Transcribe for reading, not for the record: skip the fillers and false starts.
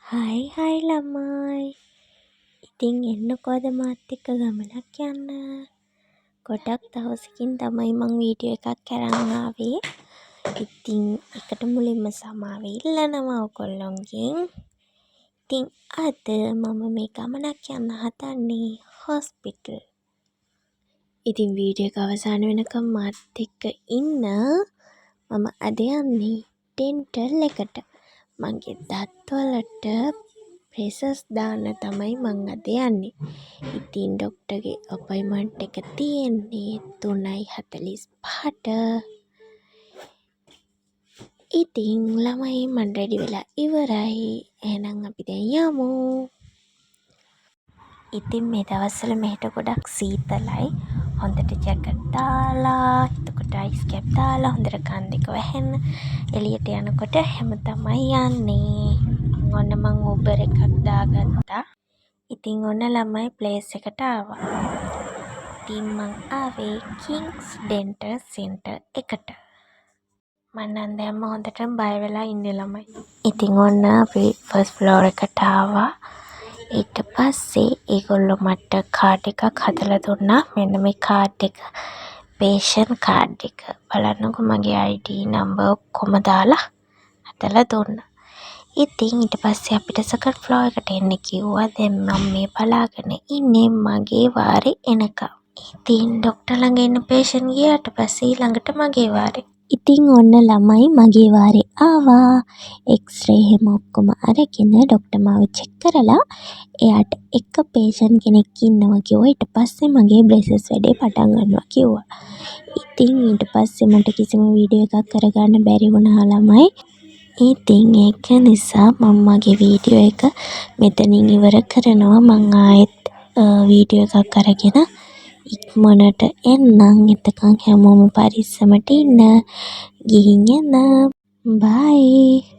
හයි ළමයි. ඉතින් එන්නකෝද මාත් එක්ක ගමනක් යන්න. ගොඩක් දවසකින් තමයි මං වීඩියෝ එකක් අරන් ආවේ. ඉතින් එකට මුලින්ම සමාව ඉල්ලනවා ඔයගොල්ලොන්ගෙන්. ඉතින් අද මම මේ ගමනක් යන්න හදන්නේ හොස්පිටල්. ඉතින් වීඩියෝ එක අවසාන වෙනකම් මාත් එක්ක ඉන්න. මම අද යන්නේ ඩෙන්ටල් එකට. මගේ දත්වලට බ්‍රේසස් දාන්න තමයි මං අද යන්නේ. ඉතින් ඩොක්ටර්ගේ අපොයින්ට්මන්ට් එක තියෙන්නේ 3:45ට. ඉතින් ළමයි මං රෙඩි වෙලා ඉවරයි. එහෙනම් අපි දැන් යමු. ඉතින් මේ දවස්වල මෙහෙට ගොඩක් සීතලයි. හොඳට ජැකට් දාලා, එතකොට අයිස් කැප් දාලා හොඳට කන් දෙක වහන්න. එළියට යනකොට හැම තමයි යන්නේ. ඔන්න මං Uber එකක් දාගත්තා. ඉතින් ඔන්න ළමයි ප්ලේස් එකට ආවා. ඉතින් මං ආවේ කිංස් ඩෙන්ටල් සෙන්ටර් එකට. මං නම් දැම්ම හොඳටම බය වෙලා ඉන්නේ ළමයි. ඉතින් ඔන්න අපි ෆස්ට් ෆ්ලෝර් එකට ආවා. ඊට පස්සේ ඒගොල්ලෝ මට කාඩ් එකක් හදලා දුන්නා. මෙන්න මේ කාඩ් එක පේෂන්ට් කාඩ් එක. බලන්නකෝ මගේ ID නම්බර් ඔක්කොම දාලා හදලා දුන්නා. ඉතින් ඊට පස්සේ අපිට සෙකන්ඩ් ෆ්ලෝර් එකට එන්න කිව්වා. දැන් මම මේ බලාගෙන ඉන්නේ මගේ වාරේ එනකම්. ඉතින් ඩොක්ටර් ළඟ ඉන්න පේෂන්ට් ගියාට පස්සේ ඊළඟට මගේ වාරේ. ඉතින් ඔන්න ළමයි මගේ වාරේ ආවා. එක්ස්රේ එහෙම ඔක්කොම අරගෙන ඩොක්ටර් මාව චෙක් කරලා එයාට එක පේෂන්ට් කෙනෙක් ඉන්නවා කිව්වා. ඊට පස්සේ මගේ බ්‍රේසස් වැඩේ පටන් ගන්නවා කිව්වා. ඉතින් ඊට පස්සේ මට කිසිම වීඩියෝ එකක් කරගන්න බැරි වුණා ළමයි. ඉතින් ඒක නිසා මම මගේ වීඩියෝ එක මෙතනින් ඉවර කරනවා. මං ආයෙත් වීඩියෝ එකක් අරගෙන ඉක්මනට එන්නම්. එතකන් හැමෝම පරිස්සමට ඉන්න. ගිහින් එන්න. බයි.